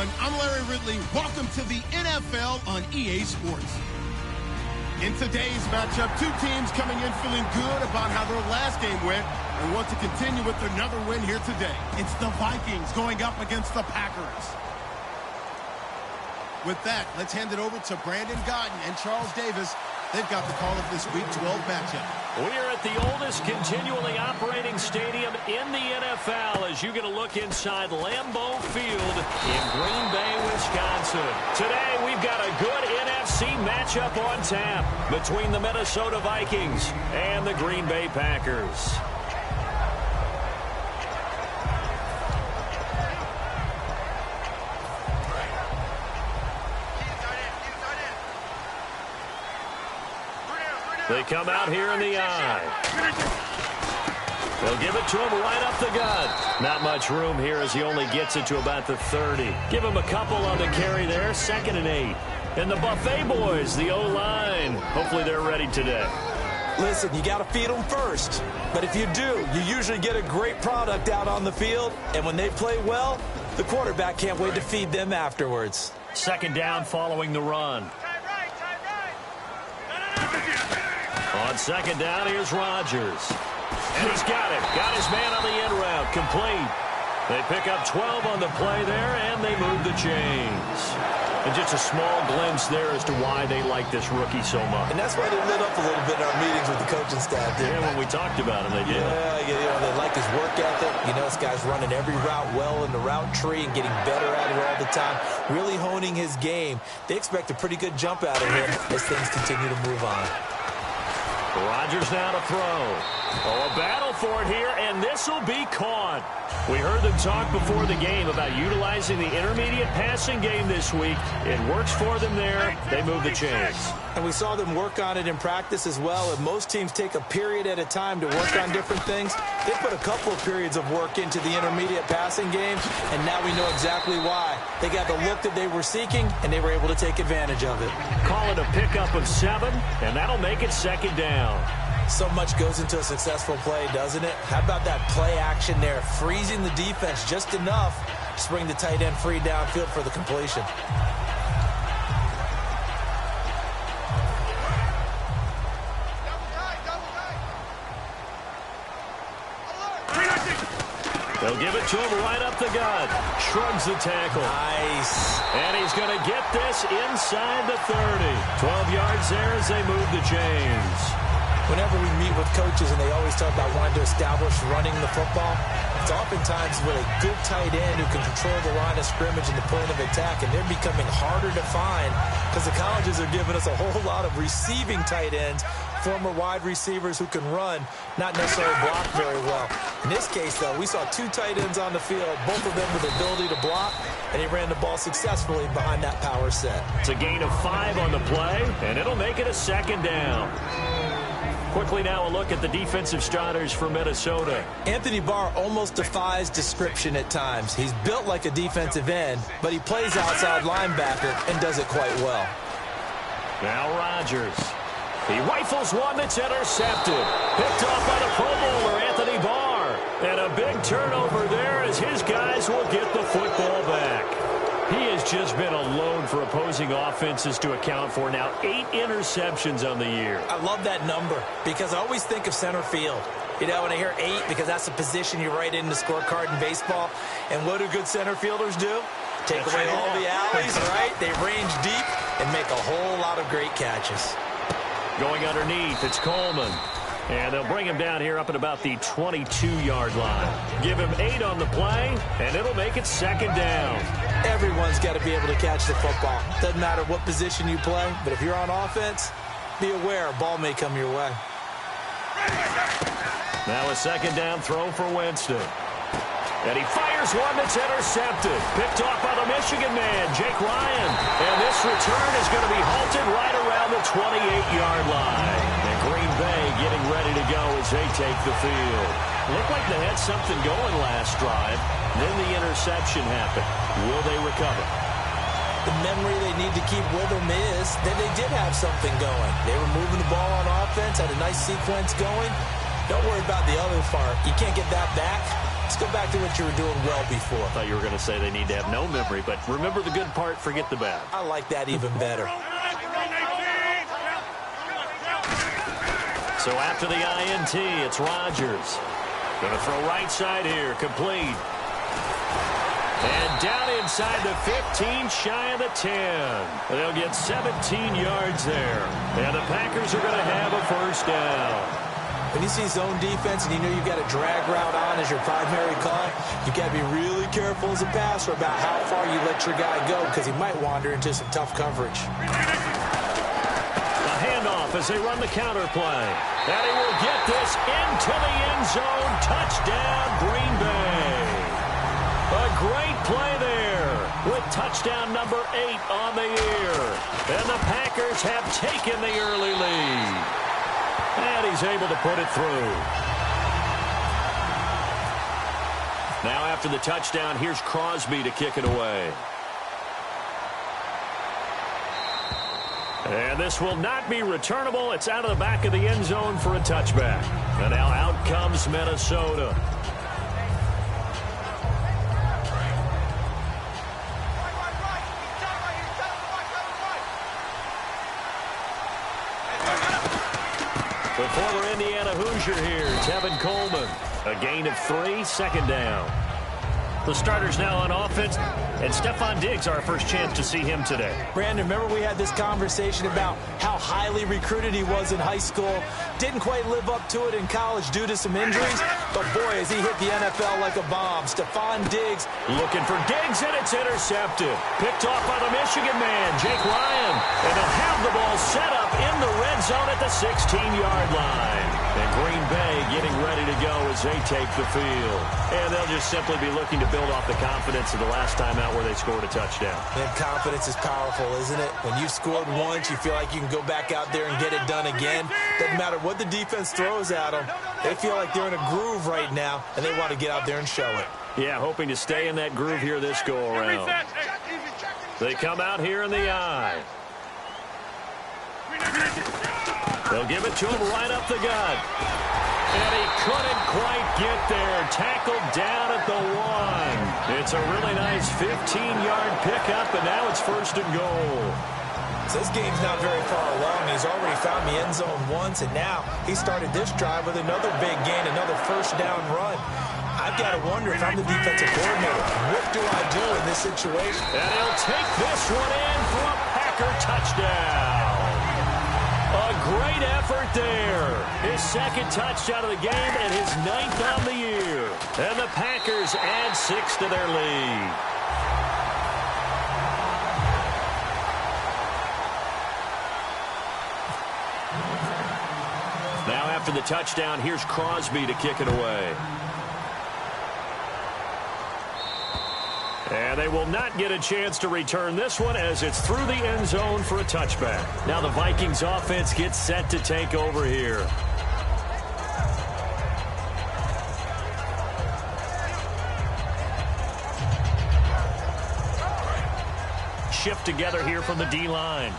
everyone. I'm Larry Ridley. Welcome to the NFL on EA Sports. In today's matchup, two teams coming in feeling good about how their last game went and want to continue with another win here today. It's the Vikings going up against the Packers. With that, let's hand it over to Brandon Godden and Charles Davis. They've got the call of this Week 12 matchup. We're at the oldest continually operating stadium in the NFL as you get a look inside Lambeau Field in Green Bay, Wisconsin. Today, we've got a good NFC matchup on tap between the Minnesota Vikings and the Green Bay Packers. They come out here in the eye. They'll give it to him right up the gut. Not much room here as he only gets it to about the 30. Give him a couple on the carry there. 2nd and 8. And the Buffet boys, the O-line. Hopefully they're ready today. Listen, you got to feed them first. But if you do, you usually get a great product out on the field. And when they play well, the quarterback can't wait to feed them afterwards. 2nd down following the run. On 2nd down, here's Rodgers. And he's got it. Got his man on the end route. Complete. They pick up 12 on the play there, and they move the chains. And just a small glimpse there as to why they like this rookie so much. And that's why they lit up a little bit in our meetings with the coaching staff. Yeah, when we talked about him, they did. Yeah, they like his work ethic. You know, this guy's running every route well in the route tree and getting better at it all the time. Really honing his game. They expect a pretty good jump out of him as things continue to move on. Rodgers now to throw. Oh, a battle for it here, and this will be caught. We heard them talk before the game about utilizing the intermediate passing game this week. It works for them there. They move the chains. And we saw them work on it in practice as well. And most teams take a period at a time to work on different things. They put a couple of periods of work into the intermediate passing game, and now we know exactly why. They got the look that they were seeking, and they were able to take advantage of it. Call it a pickup of 7, and that'll make it 2nd down. So much goes into a successful play, doesn't it? How about that play action there, freezing the defense just enough to bring the tight end free downfield for the completion. They'll give it to him right up the gut. Shrugs the tackle. Nice. And he's going to get this inside the 30. 12 yards there as they move the chains. Whenever we meet with coaches and they always talk about wanting to establish running the football, it's oftentimes with a good tight end who can control the line of scrimmage and the point of attack, and they're becoming harder to find because the colleges are giving us a whole lot of receiving tight ends, former wide receivers who can run, not necessarily block very well. In this case, though, we saw 2 tight ends on the field, both of them with the ability to block, and he ran the ball successfully behind that power set. It's a gain of 5 on the play, and it'll make it a 2nd down. Quickly now a look at the defensive starters for Minnesota. Anthony Barr almost defies description at times. He's built like a defensive end, but he plays outside linebacker and does it quite well. Now Rodgers. He rifles one that's intercepted. Picked off by the Pro Bowler, Anthony Barr. And a big turnover there as his guys will get the football back. He has just been a load for opposing offenses to account for now. 8 interceptions on the year. I love that number because I always think of center field. You know, when I hear 8, because that's the position you write in the scorecard in baseball. And what do good center fielders do? Take away all the alleys, right? They range deep and make a whole lot of great catches. Going underneath, it's Coleman. And they'll bring him down here up at about the 22-yard line. Give him 8 on the play, and it'll make it 2nd down. Everyone's got to be able to catch the football. Doesn't matter what position you play, but if you're on offense, be aware a ball may come your way. Now a 2nd down throw for Winston. And he fires one that's intercepted. Picked off by the Michigan man, Jake Ryan. And this return is going to be halted right around the 28-yard line. And Green Bay getting ready to go as they take the field. Looked like they had something going last drive. Then the interception happened. Will they recover? The memory they need to keep with them is that they did have something going. They were moving the ball on offense, had a nice sequence going. Don't worry about the other part. You can't get that back. Let's go back to what you were doing well before. I thought you were going to say they need to have no memory, but remember the good part, forget the bad. I like that even better. So after the INT, it's Rodgers. Going to throw right side here, complete. And down inside the 15, shy of the 10. They'll get 17 yards there. And the Packers are going to have a first down. When you see zone defense and you know you've got a drag route on as your primary call, you've got to be really careful as a passer about how far you let your guy go because he might wander into some tough coverage. A handoff as they run the counter play. And he will get this into the end zone. Touchdown, Green Bay. A great play there with touchdown number 8 on the year. And the Packers have taken the early lead. And he's able to put it through. Now after the touchdown, here's Crosby to kick it away. And this will not be returnable. It's out of the back of the end zone for a touchback. And now out comes Minnesota. The former Indiana Hoosier here, Tevin Coleman. A gain of 3, second down. The starters now on offense, and Stephon Diggs, our first chance to see him today. Brandon, remember we had this conversation about how highly recruited he was in high school. Didn't quite live up to it in college due to some injuries, but boy, has he hit the NFL like a bomb. Stephon Diggs. Looking for Diggs, and it's intercepted. Picked off by the Michigan man, Jake Ryan. And they'll have the ball set up in the red zone at the 16-yard line. And Green Bay getting ready to go as they take the field. And they'll just simply be looking to build off the confidence of the last time out where they scored a touchdown. And confidence is powerful, isn't it? When you've scored once, you feel like you can go back out there and get it done again. Doesn't matter what the defense throws at them. They feel like they're in a groove right now, and they want to get out there and show it. Yeah, hoping to stay in that groove here this go-around. They come out here in the eye. They'll give it to him right up the gut. And he couldn't quite get there. Tackled down at the 1. It's a really nice 15-yard pickup, and now it's first and goal. So this game's not very far along. He's already found the end zone once, and now he started this drive with another big gain, another first down run. I've got to wonder if I'm the defensive coordinator. What do I do in this situation? And he'll take this one in for a Packer touchdown. A great effort there. His second touchdown of the game and his 9th on the year. And the Packers add 6 to their lead. Now after the touchdown, here's Crosby to kick it away. And they will not get a chance to return this one as it's through the end zone for a touchback. Now the Vikings offense gets set to take over here. Shift together here from the D-line.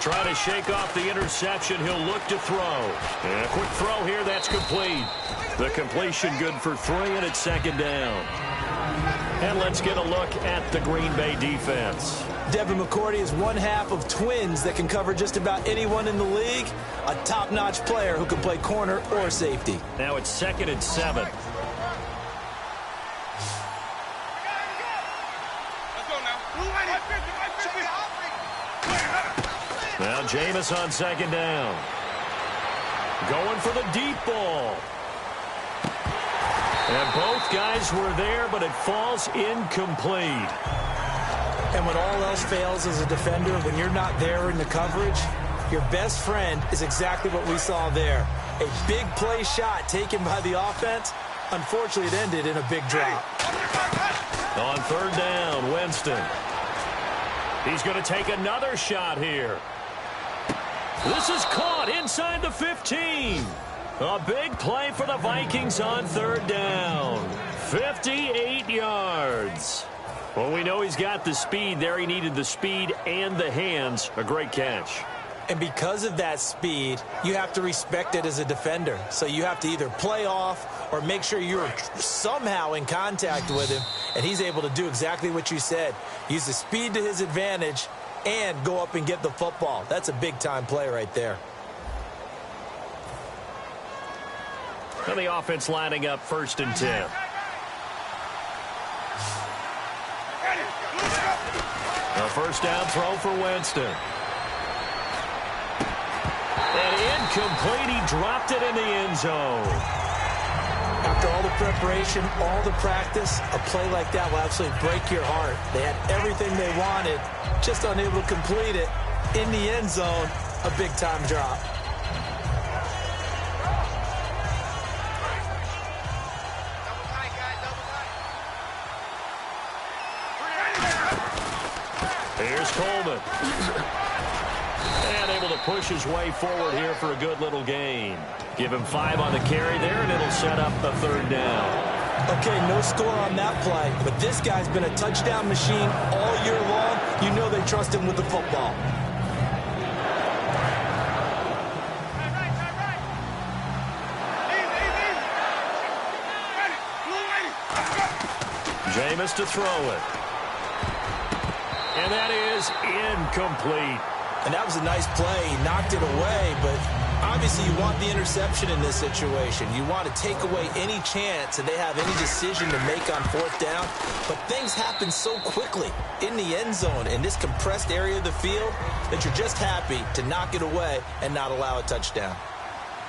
Trying to shake off the interception. He'll look to throw. And a quick throw here. That's complete. The completion good for 3, and it's second down. And let's get a look at the Green Bay defense. Devin McCourty is one half of twins that can cover just about anyone in the league. A top-notch player who can play corner or safety. Now it's 2nd and 7. Now Jameis on second down. Going for the deep ball. And both guys were there, but it falls incomplete. And when all else fails as a defender, when you're not there in the coverage, your best friend is exactly what we saw there. A big play shot taken by the offense. Unfortunately, it ended in a big drop. On 3rd down, Winston. He's going to take another shot here. This is caught inside the 15. A big play for the Vikings on 3rd down. 58 yards. Well, we know he's got the speed there. He needed the speed and the hands. A great catch. And because of that speed, you have to respect it as a defender. So you have to either play off or make sure you're somehow in contact with him, and he's able to do exactly what you said. Use the speed to his advantage and go up and get the football. That's a big-time play right there. And the offense lining up 1st and 10. A first down throw for Winston. And incomplete. He dropped it in the end zone. After all the preparation, all the practice, a play like that will absolutely break your heart. They had everything they wanted, just unable to complete it. In the end zone, a big-time drop. Here's Coleman. And able to push his way forward here for a good little gain. Give him 5 on the carry there, and it'll set up a 3rd down. Okay, no score on that play, but this guy's been a touchdown machine all year long. You know they trust him with the football. Jameis to throw it. And that is incomplete. And that was a nice play. He knocked it away, but obviously you want the interception in this situation. You want to take away any chance that they have any decision to make on 4th down. But things happen so quickly in the end zone in this compressed area of the field that you're just happy to knock it away and not allow a touchdown.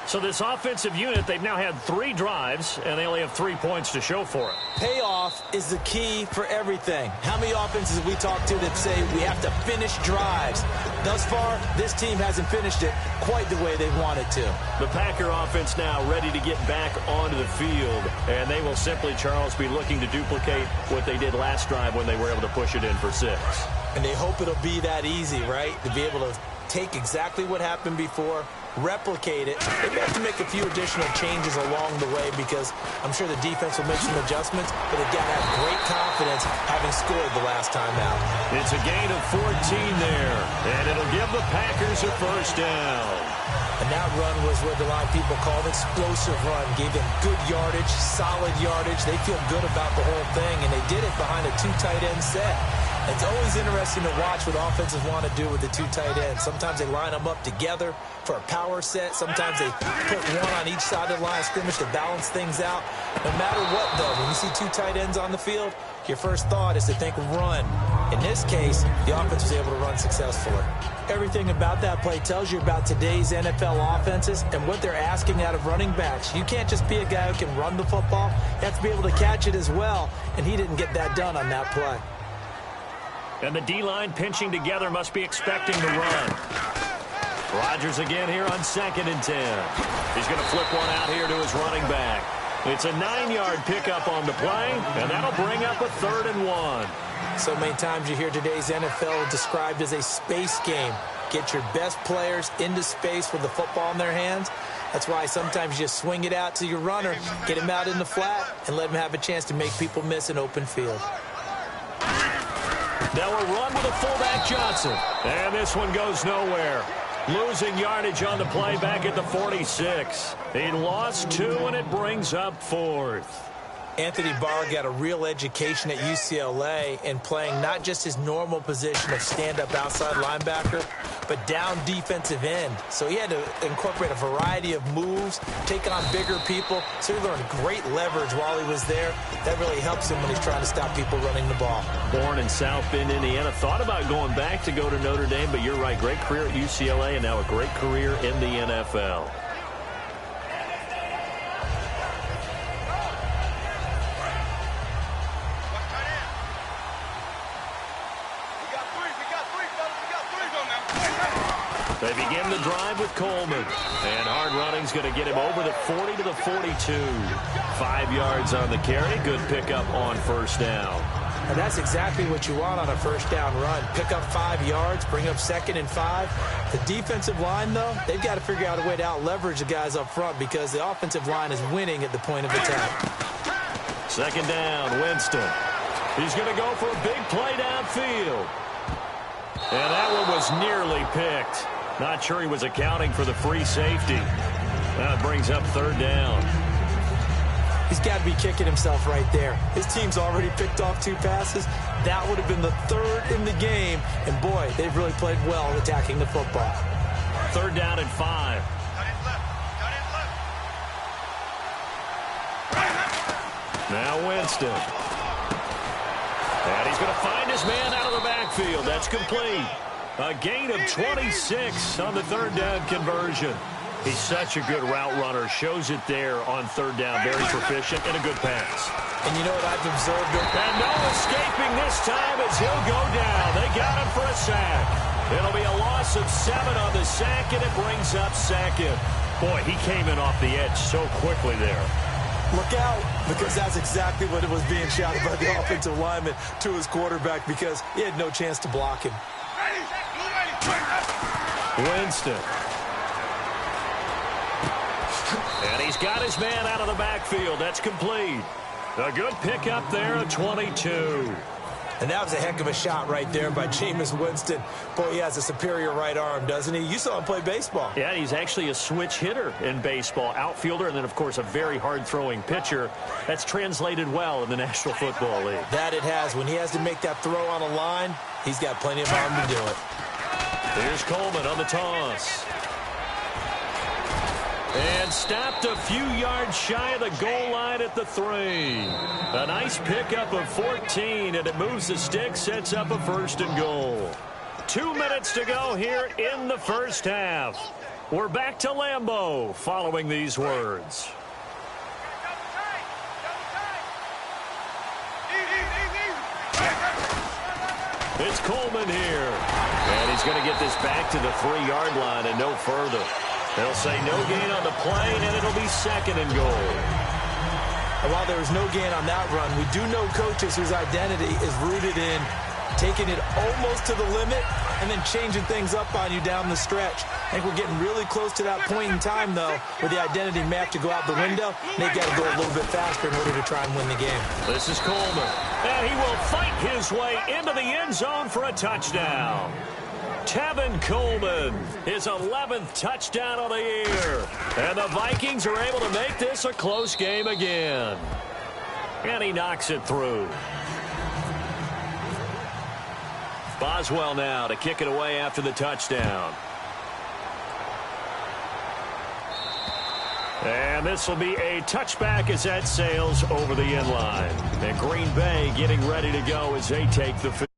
So this offensive unit, they've now had 3 drives, and they only have 3 points to show for it. Payoff is the key for everything. How many offenses have we talked to that say we have to finish drives? Thus far, this team hasn't finished it quite the way they wanted to. The Packer offense now ready to get back onto the field, and they will simply, Charles, be looking to duplicate what they did last drive when they were able to push it in for 6. And they hope it'll be that easy, right? To be able to take exactly what happened before, replicate it. They may have to make a few additional changes along the way because I'm sure the defense will make some adjustments, but they've got to have great confidence having scored the last time out. It's a gain of 14 there, and it'll give the Packers a 1st down. And that run was what a lot of people call an explosive run. Gave them good yardage, solid yardage. They feel good about the whole thing, and they did it behind a 2 tight end set. It's always interesting to watch what offenses want to do with the 2 tight ends. Sometimes they line them up together for a power set. Sometimes they put one on each side of the line of scrimmage to balance things out. No matter what, though, when you see 2 tight ends on the field, your first thought is to think run. In this case, the offense was able to run successfully. Everything about that play tells you about today's NFL offenses and what they're asking out of running backs. You can't just be a guy who can run the football. You have to be able to catch it as well, and he didn't get that done on that play. And the D-line pinching together must be expecting the run. Rodgers again here on 2nd and 10. He's going to flip one out here to his running back. It's a 9-yard pickup on the play, and that'll bring up a 3rd and 1. So many times you hear today's NFL described as a space game. Get your best players into space with the football in their hands. That's why sometimes you just swing it out to your runner, get him out in the flat, and let him have a chance to make people miss an open field. Now a run with a fullback Johnson. And this one goes nowhere. Losing yardage on the play back at the 46. He lost 2, and it brings up 4th. Anthony Barr got a real education at UCLA in playing not just his normal position of stand-up outside linebacker, but down defensive end. So he had to incorporate a variety of moves, take on bigger people. So he learned great leverage while he was there. That really helps him when he's trying to stop people running the ball. Born in South Bend, Indiana. Thought about going back to go to Notre Dame, but you're right. Great career at UCLA and now a great career in the NFL. They begin the drive with Coleman. And hard running's going to get him over the 40 to the 42. 5 yards on the carry. Good pickup on 1st down. And that's exactly what you want on a 1st down run. Pick up 5 yards, bring up 2nd and 5. The defensive line, though, they've got to figure out a way to out-leverage the guys up front because the offensive line is winning at the point of attack. 2nd down, Winston. He's going to go for a big play downfield. And that one was nearly picked. Not sure he was accounting for the free safety. That brings up third down. He's got to be kicking himself right there. His team's already picked off 2 passes. That would have been the 3rd in the game. And, boy, they've really played well attacking the football. Third down and 5. Now Winston. And he's going to find his man out of the backfield. That's complete. A gain of 26 on the third down conversion. He's such a good route runner. Shows it there on third down. Very proficient and a good pass. And you know what I've observed? And no escaping this time as he'll go down. They got him for a sack. It'll be a loss of 7 on the sack, and it brings up second. Boy, he came in off the edge so quickly there. Look out, because that's exactly what it was being shouted by the offensive lineman to his quarterback, because he had no chance to block him. Winston. And he's got his man out of the backfield. That's complete. A good pickup there at 22. And that was a heck of a shot right there by Jameis Winston. Boy, he has a superior right arm, doesn't he? You saw him play baseball. Yeah, he's actually a switch hitter in baseball. Outfielder, and then, of course, a very hard-throwing pitcher. That's translated well in the National Football League. That it has. When he has to make that throw on a line, he's got plenty of arm to do it. Here's Coleman on the toss. And stopped a few yards shy of the goal line at the 3. A nice pickup of 14, and it moves the stick, sets up a 1st and goal. 2 minutes to go here in the first half. We're back to Lambeau following these words. It's Coleman here. And he's going to get this back to the 3-yard line and no further. They'll say no gain on the play, and it'll be 2nd and goal. And while there was no gain on that run, we do know coaches whose identity is rooted in taking it almost to the limit and then changing things up on you down the stretch. I think we're getting really close to that point in time, though, where the identity map to go out the window, and they've got to go a little bit faster in order to try and win the game. This is Coleman, and he will fight his way into the end zone for a touchdown. Tevin Coleman, his 11th touchdown of the year. And the Vikings are able to make this a close game again. And he knocks it through. Boswell now to kick it away after the touchdown. And this will be a touchback as that sails over the end line. And Green Bay getting ready to go as they take the field.